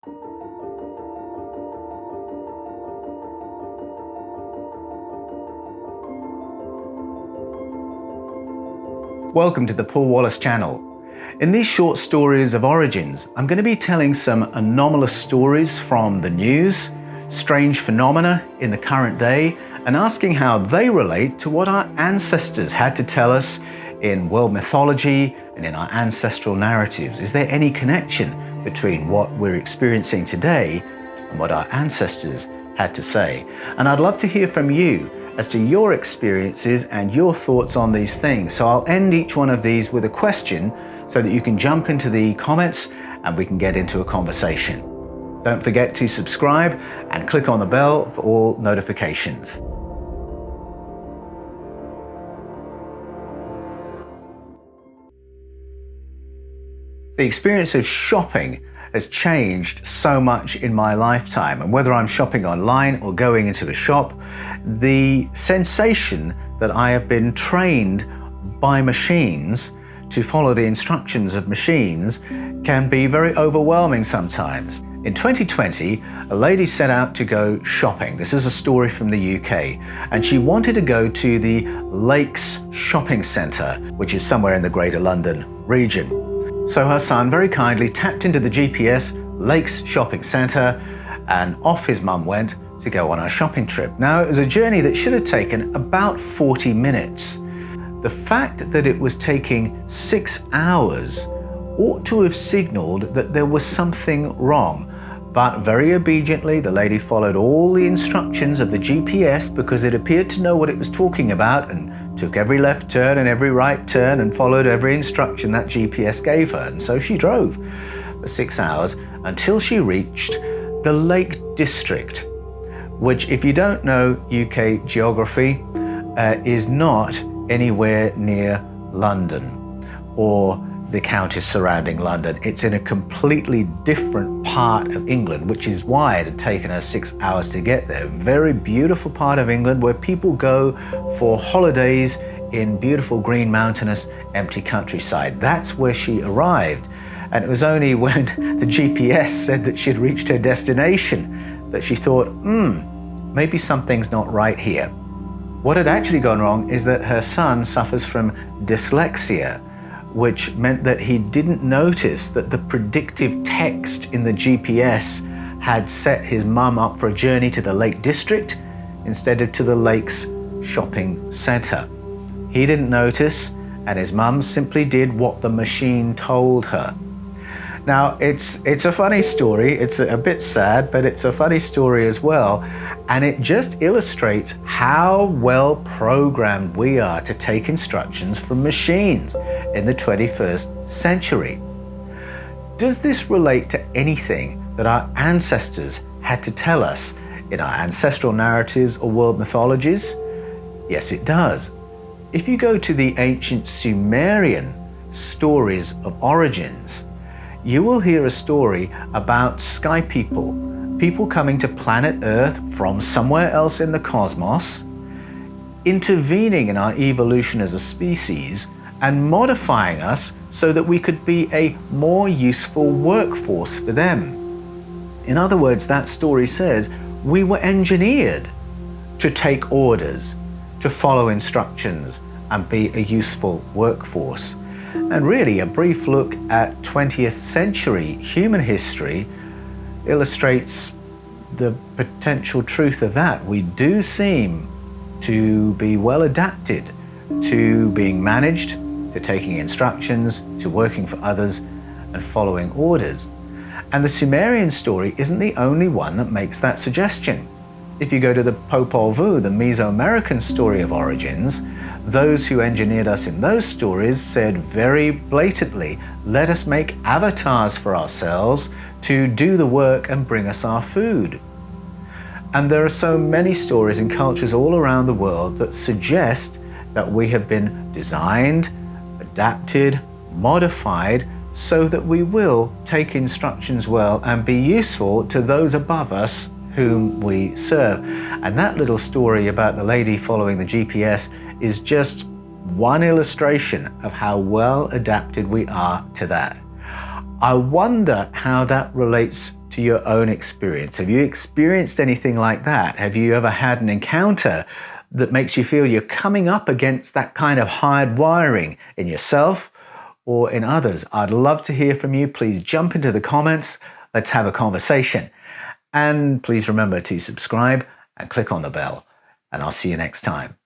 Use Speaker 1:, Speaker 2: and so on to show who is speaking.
Speaker 1: Welcome to the Paul Wallis channel. In these short stories of origins, I'm going to be telling some anomalous stories from the news, strange phenomena in the current day, and asking how they relate to what our ancestors had to tell us in world mythology and in our ancestral narratives. Is there any connection between what we're experiencing today and what our ancestors had to say? And I'd love to hear from you as to your experiences and your thoughts on these things. So I'll end each one of these with a question so that you can jump into the comments and we can get into a conversation. Don't forget to subscribe and click on the bell for all notifications. The experience of shopping has changed so much in my lifetime, and whether I'm shopping online or going into a shop, the sensation that I have been trained by machines to follow the instructions of machines can be very overwhelming sometimes. In 2020, a lady set out to go shopping. This is a story from the UK, and she wanted to go to the Lakes shopping centre, which is somewhere in the Greater London region. So her son very kindly tapped into the GPS Lakes shopping centre, and off his mum went to go on a shopping trip. Now, it was a journey that should have taken about 40 minutes. The fact that it was taking 6 hours ought to have signalled that there was something wrong. But very obediently, the lady followed all the instructions of the GPS because it appeared to know what it was talking about, and took every left turn and every right turn and followed every instruction that GPS gave her. And so she drove for 6 hours until she reached the Lake District, which, if you don't know UK geography, is not anywhere near London or the counties surrounding London. It's in a completely different part of England, which is why it had taken her 6 hours to get there. Very beautiful part of England where people go for holidays in beautiful green mountainous empty countryside. That's where she arrived. And it was only when the GPS said that she'd reached her destination that she thought, maybe something's not right here. What had actually gone wrong is that her son suffers from dyslexia, which meant that he didn't notice that the predictive text in the GPS had set his mum up for a journey to the Lake District instead of to the Lakes shopping centre. He didn't notice, and his mum simply did what the machine told her. Now, it's a funny story. It's a bit sad, but it's a funny story as well. And it just illustrates how well programmed we are to take instructions from machines in the 21st century. Does this relate to anything that our ancestors had to tell us in our ancestral narratives or world mythologies? Yes, it does. If you go to the ancient Sumerian stories of origins, you will hear a story about sky people coming to planet Earth from somewhere else in the cosmos, intervening in our evolution as a species and modifying us so that we could be a more useful workforce for them. In other words, that story says we were engineered to take orders, to follow instructions and be a useful workforce. And really, a brief look at 20th century human history illustrates the potential truth of that. We do seem to be well adapted to being managed, to taking instructions, to working for others and following orders. And the Sumerian story isn't the only one that makes that suggestion. If you go to the Popol Vuh, the Mesoamerican story of origins, those who engineered us in those stories said very blatantly, let us make avatars for ourselves to do the work and bring us our food. And there are so many stories and cultures all around the world that suggest that we have been designed, adapted, modified so that we will take instructions well and be useful to those above us whom we serve. And that little story about the lady following the GPS is just one illustration of how well adapted we are to that. I wonder how that relates to your own experience. Have you experienced anything like that? Have you ever had an encounter that makes you feel you're coming up against that kind of hard wiring in yourself or in others? I'd love to hear from you. Please jump into the comments. Let's have a conversation. And please remember to subscribe and click on the bell. And I'll see you next time.